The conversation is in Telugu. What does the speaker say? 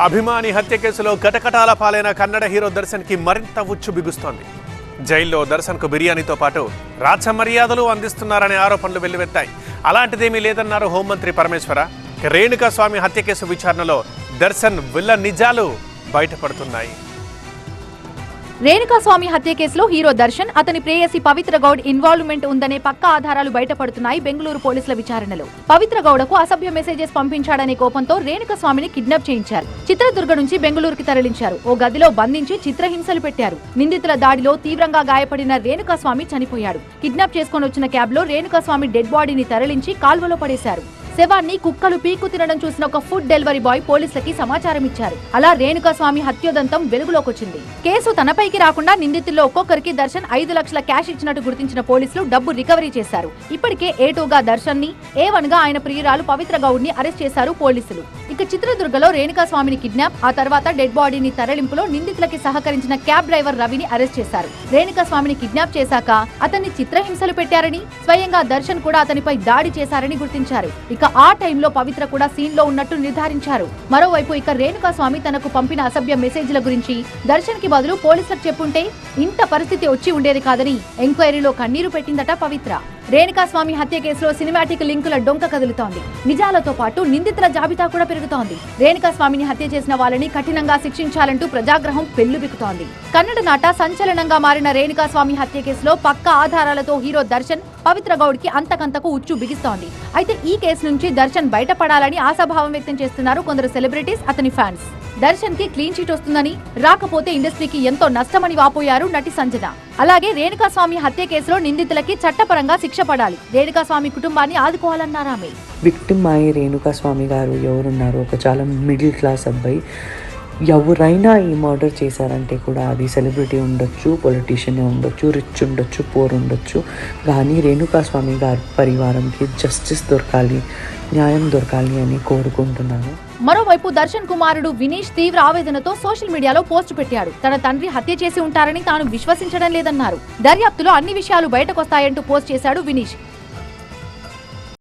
అభిమాని హత్య కేసులో కటకటాల పాలైన కన్నడ హీరో దర్శన్ కి మరింత ఉచ్చు బిగుస్తోంది. జైల్లో దర్శన్ కు బిర్యానీతో పాటు రాజ మర్యాదలు అందిస్తున్నారనే ఆరోపణలు వెల్లువెత్తాయి. అలాంటిదేమీ లేదన్నారు హోంమంత్రి పరమేశ్వర. రేణుకా స్వామి హత్య కేసు విచారణలో దర్శన్ విల్ల నిజాలు బయటపడుతున్నాయి. రేణుకా స్వామి హత్య కేసులో హీరో దర్శన్, అతని ప్రేయసి పవిత్ర గౌడ్ ఇన్వాల్వ్మెంట్ ఉందనే పక్కా ఆధారాలు బయటపడుతున్నాయి. బెంగళూరు పోలీసుల విచారణలో పవిత్ర గౌడకు అసభ్య మెసేజెస్ పంపించాడనే కోపంతో రేణుకా స్వామిని కిడ్నాప్ చేయించారు. చిత్రదుర్గ నుంచి బెంగళూరుకి తరలించారు. ఓ గదిలో బంధించి చిత్రహింసలు పెట్టారు. నిందితుల దాడిలో తీవ్రంగా గాయపడిన రేణుకా స్వామి చనిపోయాడు. కిడ్నాప్ చేసుకుని వచ్చిన క్యాబ్ లో రేణుకా స్వామి డెడ్ బాడీని తరలించి కాల్వలో పడేశారు. శవాన్ని కుక్కలు పీకు తినడం చూసిన ఒక ఫుడ్ డెలివరీ బాయ్ పోలీసులకి సమాచారం ఇచ్చారు. అలా రేణుకా స్వామి హత్యోదంతం వెలుగులోకొచ్చింది. కేసు తనపైకి రాకుండా నిందితుల్లో ఒక్కొక్కరికి దర్శన్ 5 లక్షల క్యాష్ ఇచ్చినట్టు గుర్తించిన పోలీసులు డబ్బు రికవరీ చేశారు. ఇప్పటికే A2గా దర్శన్ ని, A1గా ఆయన ప్రియురాలు పవిత్ర గౌడ్ ని అరెస్ట్ చేశారు పోలీసులు. ఇక చిత్రదుర్గలో రేణుకా స్వామిని కిడ్నాప్, ఆ తర్వాత డెడ్ బాడీని తరలింపులో నిందితులకి సహకరించిన క్యాబ్ డ్రైవర్ రవిని అరెస్ట్ చేశారు. రేణుకా స్వామిని కిడ్నాప్ చేశాక అతన్ని చిత్రహింసలు పెట్టారని, స్వయంగా దర్శన్ కూడా అతనిపై దాడి చేశారని గుర్తించారు. ఇక ఆ టైంలో పవిత్ర కూడా సీన్ లో ఉన్నట్టు నిర్ధారించారు. మరోవైపు ఇక రేణుకా స్వామి తనకు పంపిన అసభ్య మెసేజ్ల గురించి దర్శన్ కి బదులు పోలీసులకు చెప్పుంటే ఇంత పరిస్థితి వచ్చి ఉండేది కాదని ఎంక్వైరీలో కన్నీరు పెట్టిందట పవిత్ర. రేణుకా స్వామి హత్య కేసులో సినిమాటిక్ లింకుల డొంక కదులుతోంది. నిజాలతో పాటు నిందితుల జాబితా కూడా పెరుగుతోంది. రేణుకా స్వామిని హత్య చేసిన వాళ్ళని కఠినంగా శిక్షించాలంటూ ప్రజాగ్రహం పెల్లుబిక్కుతోంది. కన్నడ నాట సంచలనంగా మారిన రేణుకా స్వామి హత్య కేసులో పక్కా ఆధారాలతో హీరో దర్శన్, పవిత్ర గౌడ్ కి అంతకంతకు ఉచ్చు బిగిస్తోంది. అయితే ఈ కేసు నుంచి దర్శన్ బయటపడాలని ఆశాభావం వ్యక్తం చేస్తున్నారు కొందరు సెలబ్రిటీస్, అతని ఫ్యాన్స్. దర్శన్ కి క్లీన్ చీట్ వస్తుందని, రాకపోతే ఇండస్ట్రీకి ఎంతో నష్టమని వాపోయారు నటి సంజన. అలాగే రేణుకా స్వామి హత్య కేసులో నిందితులకి చట్టపరంగా శిక్ష పడాలి, రేణుకా స్వామి కుటుంబాన్ని ఆదుకోవాలన్నారు ఆమె. విక్టిమ్ అయ్యి రేణుకా స్వామి గారు ఎవరున్నారు, ఒక చాలా మిడిల్ క్లాస్ అబ్బాయి. ఎవరైనా ఈ మర్డర్ చేశారంటే కూడా అది సెలబ్రిటీ ఉండొచ్చు, పొలిటీషియన్ ఉండొచ్చు, రిచ్ ఉండొచ్చు, పూర్ ఉండొచ్చు, కానీ రేణుకా స్వామి గారి పరివారంకి జస్టిస్ దొరకాలి, న్యాయం దొరకాలి అని కోరుకుంటున్నాను. మరోవైపు దర్శన్ కుమారుడు వినీష్ తీవ్ర ఆవేదనతో సోషల్ మీడియాలో పోస్ట్ పెట్టాడు. తన తండ్రి హత్య చేసి ఉంటారని తాను విశ్వసించడం లేదన్నారు. దర్యాప్తులో అన్ని విషయాలు బయటకొస్తాయంటూ పోస్ట్ చేశాడు వినీష్.